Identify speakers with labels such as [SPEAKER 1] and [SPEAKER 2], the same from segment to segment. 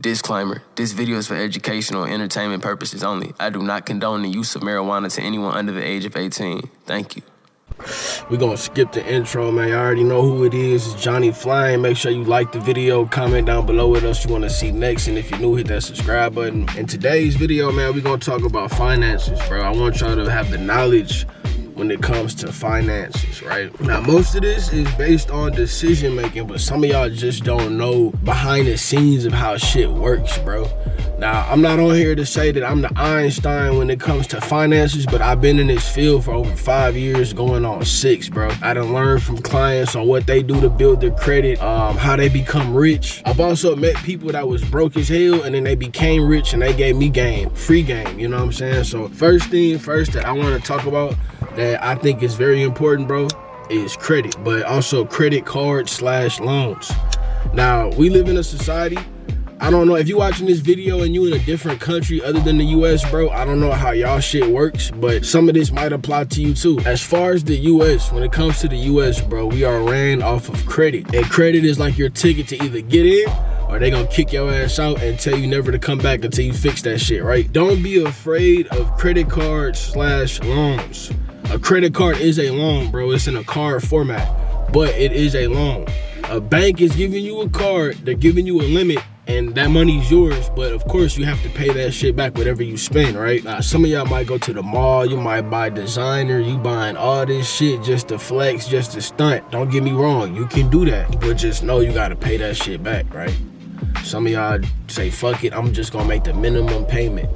[SPEAKER 1] Disclaimer, this video is for educational and entertainment purposes only. I do not condone the use of marijuana to anyone under the age of 18. Thank you.
[SPEAKER 2] We're gonna skip the intro, man. You already know who it is. It's Johnny Flying. Make sure you like the video, comment down below what else you want to see next, and if you're new, hit that subscribe button. In today's video, man, we're gonna talk about finances, bro. I want y'all to have the knowledge when it comes to finances, right? Now, most of this is based on decision making, but some of y'all just don't know behind the scenes of how shit works, bro. Now, I'm not on here to say that I'm the Einstein when it comes to finances, but I've been in this field for over 5 years, going on 6, bro. I done learned from clients on what they do to build their credit, how they become rich. I've also met people that was broke as hell, and then they became rich, and they gave me game, free game, you know what I'm saying? So first thing first that I want to talk about that I think is very important, bro, is credit, but also credit cards / loans. Now, we live in a society, I don't know if you watching this video and you in a different country other than the US, bro, I don't know how y'all shit works, but some of this might apply to you too. As far as the US, when it comes to the US, bro, we are ran off of credit. And credit is like your ticket to either get in or they gonna kick your ass out and tell you never to come back until you fix that shit, right? Don't be afraid of credit cards / loans. A credit card is a loan, bro. It's in a card format, but it is a loan. A bank is giving you a card, they're giving you a limit, and that money's yours, but of course you have to pay that shit back whatever you spend, right? Now, some of y'all might go to the mall, you might buy designer, you buying all this shit just to flex, just to stunt. Don't get me wrong, you can do that, but just know you gotta pay that shit back, right? Some of y'all say, fuck it, I'm just gonna make the minimum payment.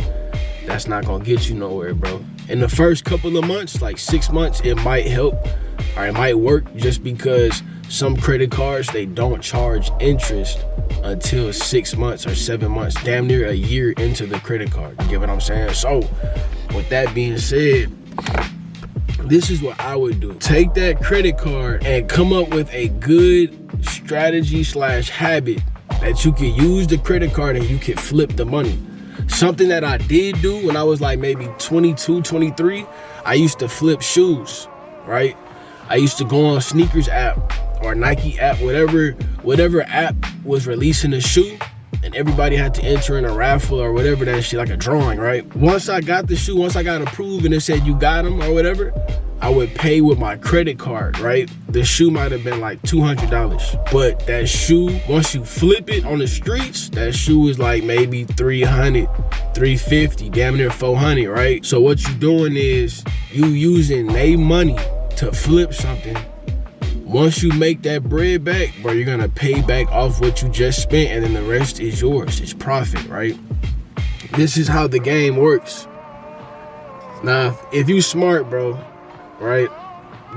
[SPEAKER 2] That's not gonna get you nowhere, bro. In the first couple of months, like 6 months, it might help, or it might work just because some credit cards, they don't charge interest until 6 months or 7 months, damn near a year into the credit card. You get what I'm saying? So with that being said, this is what I would do. Take that credit card and come up with a good strategy / habit that you can use the credit card and you can flip the money. Something that I did do when I was like maybe 22, 23, I used to flip shoes, right? I used to go on Sneakers app or Nike app, whatever app was releasing a shoe, and everybody had to enter in a raffle or whatever that shit, like a drawing, right? Once I got the shoe, once I got approved and it said you got them or whatever, I would pay with my credit card, right? The shoe might have been like $200, but that shoe, once you flip it on the streets, that shoe is like maybe $300, $350, damn near $400, right? So what you doing is you using their money to flip something. Once you make that bread back, bro, you're gonna pay back off what you just spent, and then the rest is yours. It's profit, right? This is how the game works. Now, if you smart, bro, right,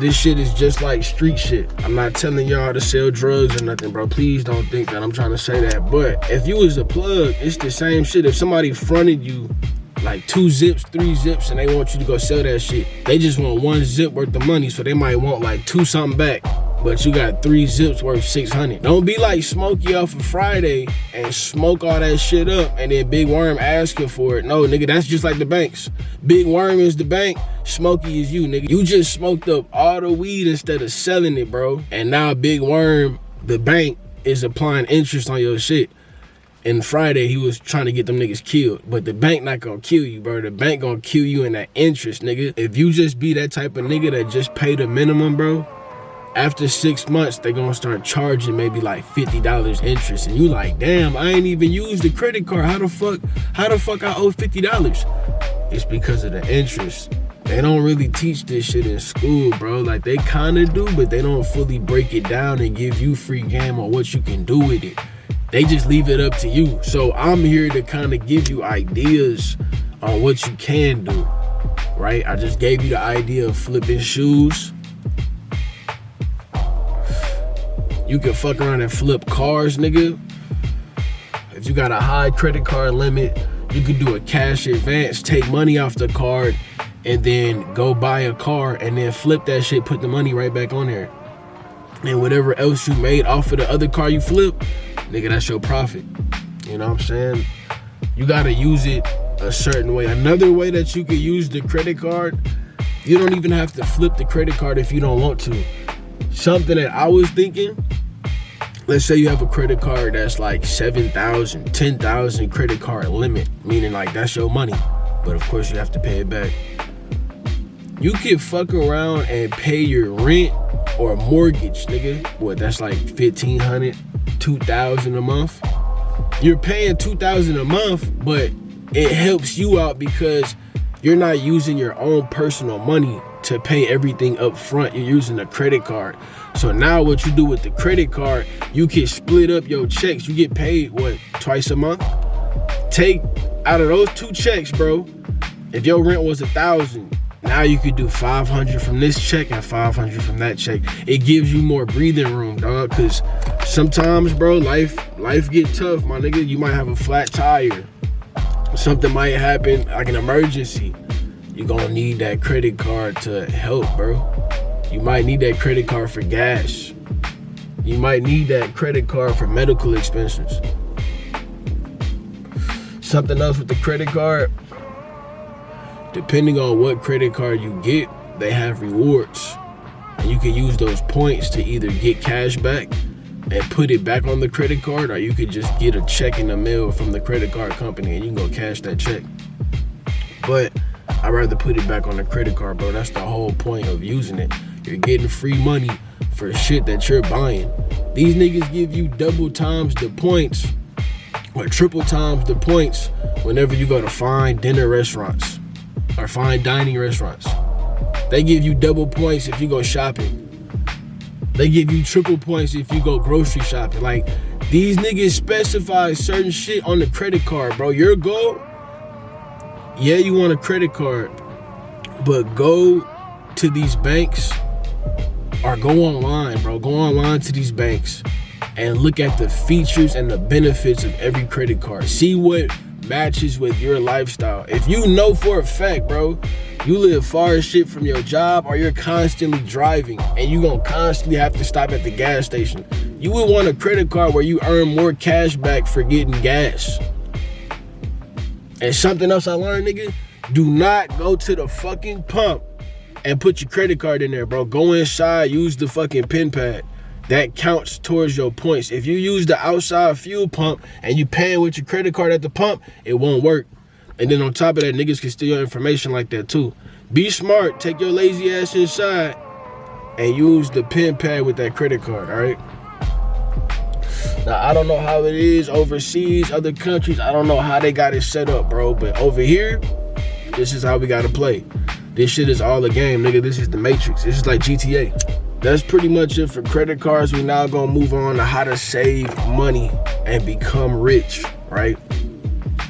[SPEAKER 2] this shit is just like street shit. I'm not telling y'all to sell drugs or nothing, bro. Please don't think that I'm trying to say that. But if you was a plug, it's the same shit. If somebody fronted you like 2 zips, 3 zips, and they want you to go sell that shit, they just want 1 zip worth of money, so they might want like 2 something back, but you got 3 zips worth 600. Don't be like Smokey off of Friday and smoke all that shit up and then Big Worm asking for it. No, nigga, that's just like the banks. Big Worm is the bank, Smokey is you, nigga. You just smoked up all the weed instead of selling it, bro. And now Big Worm, the bank, is applying interest on your shit. And Friday, he was trying to get them niggas killed. But the bank not gonna kill you, bro. The bank gonna kill you in that interest, nigga. If you just be that type of nigga that just pay the minimum, bro, after 6 months, they gonna start charging maybe like $50 interest. And you like, damn, I ain't even used the credit card. How the fuck I owe $50? It's because of the interest. They don't really teach this shit in school, bro. Like, they kinda do, but they don't fully break it down and give you free game on what you can do with it. They just leave it up to you. So I'm here to kind of give you ideas on what you can do, right? I just gave you the idea of flipping shoes. You can fuck around and flip cars, nigga. If you got a high credit card limit, you can do a cash advance, take money off the card, and then go buy a car and then flip that shit, put the money right back on there. And whatever else you made off of the other car you flip, nigga, that's your profit. You know what I'm saying? You gotta use it a certain way. Another way that you could use the credit card, you don't even have to flip the credit card if you don't want to. Something that I was thinking let's say you have a credit card that's like 7,000, 10,000 credit card limit, meaning like that's your money, but of course you have to pay it back. You can fuck around and pay your rent or mortgage, nigga. What, that's like 1,500, 2,000 a month. You're paying 2,000 a month, but it helps you out because you're not using your own personal money to pay everything up front. You're using a credit card. So now what you do with the credit card, you can split up your checks. You get paid, what, twice a month? Take out of those 2 checks, bro, if your rent was 1,000, now you could do 500 from this check and 500 from that check. It gives you more breathing room, dog, because sometimes, bro, life get tough, my nigga. You might have a flat tire. Something might happen, like an emergency. You're gonna need that credit card to help, bro. You might need that credit card for gas. You might need that credit card for medical expenses. Something else with the credit card, depending on what credit card you get, they have rewards. And you can use those points to either get cash back and put it back on the credit card, or you could just get a check in the mail from the credit card company and you can go cash that check. But I'd rather put it back on the credit card, bro. That's the whole point of using it. You're getting free money for shit that you're buying. These niggas give you double times the points or triple times the points whenever you go to fine dinner restaurants or fine dining restaurants. They give you double points if you go shopping. They give you triple points if you go grocery shopping. Like, these niggas specify certain shit on the credit card, bro. Your goal, yeah, you want a credit card, but go to these banks or go online, bro. Go online to these banks and look at the features and the benefits of every credit card. See what matches with your lifestyle. If you know for a fact, bro, you live far as shit from your job, or you're constantly driving and you gonna constantly have to stop at the gas station, you would want a credit card where you earn more cash back for getting gas. And something else I learned, nigga, do not go to the fucking pump and put your credit card in there, bro. Go inside, use the fucking pen pad. That counts towards your points. If you use the outside fuel pump and you paying with your credit card at the pump, it won't work. And then on top of that, niggas can steal your information like that too. Be smart, take your lazy ass inside and use the pen pad with that credit card, all right? Now, I don't know how it is overseas, other countries. I don't know how they got it set up, bro. But over here, this is how we gotta play. This shit is all a game, nigga. This is the Matrix. This is like GTA. That's pretty much it for credit cards. We now gonna move on to how to save money and become rich, right?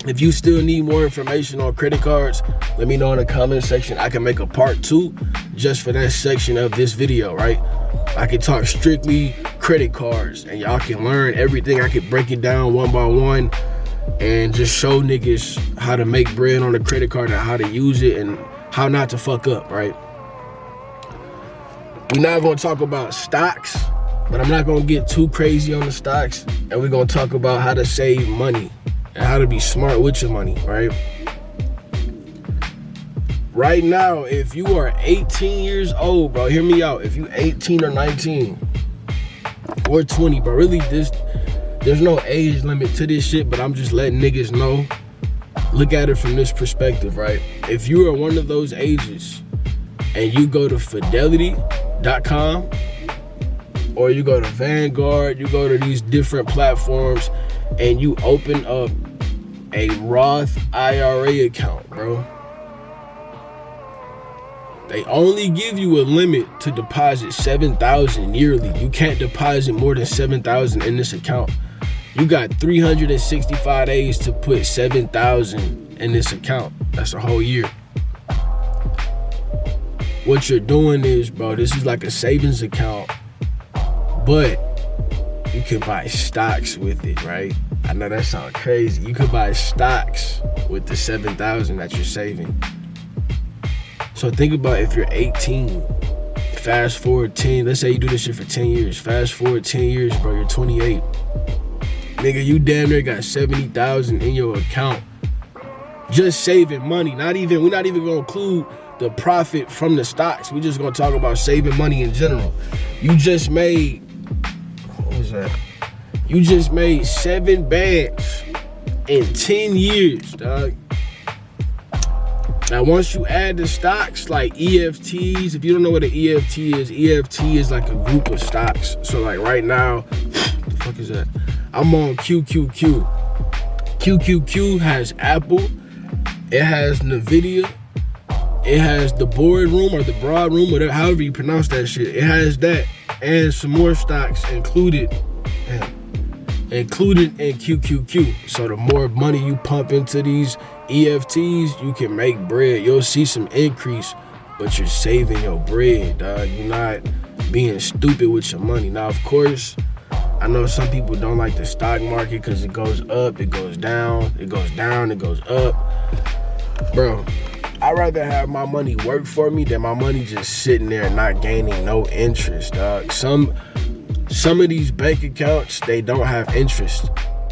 [SPEAKER 2] If you still need more information on credit cards, let me know in the comment section. I can make a part 2 just for that section of this video, right? I can talk strictly credit cards and y'all can learn everything. I can break it down one by one and just show niggas how to make bread on a credit card and how to use it and how not to fuck up, right? We're not gonna talk about stocks, but I'm not gonna get too crazy on the stocks. And we're gonna talk about how to save money and how to be smart with your money, right? Right now, if you are 18 years old, bro, hear me out. If you 18 or 19 or 20, bro, really there's no age limit to this shit, but I'm just letting niggas know. Look at it from this perspective, right? If you are one of those ages and you go to Fidelity.com or you go to Vanguard, you go to these different platforms and you open up a Roth IRA account, bro, they only give you a limit to deposit $7,000 yearly. You can't deposit more than $7,000 in this account. You got 365 days to put $7,000 in this account. That's a whole year. What you're doing is, bro, this is like a savings account, but you can buy stocks with it, right? I know that sounds crazy. You could buy stocks with the $7,000 that you're saving. So think about if you're 18, fast forward 10, let's say you do this shit for 10 years. Fast forward 10 years, bro, you're 28. Nigga, you damn near got $70,000 in your account. Just saving money. We're not even gonna include the profit from the stocks. We're just gonna talk about saving money in general. You just made, what was that? You just made 7 bands in 10 years, dog. Now, once you add the stocks like EFTs, if you don't know what an EFT is like a group of stocks. So like right now, what the fuck is that? I'm on QQQ. QQQ has Apple, it has NVIDIA, it has the boardroom or the broadroom, whatever, however you pronounce that shit. It has that and some more stocks included in QQQ. So the more money you pump into these EFTs, you can make bread. You'll see some increase, but you're saving your bread, dog. You're not being stupid with your money. Now, of course, I know some people don't like the stock market because it goes up, it goes down, it goes down, it goes up. Bro, I'd rather have my money work for me than my money just sitting there not gaining no interest, dog. Some of these bank accounts, they don't have interest.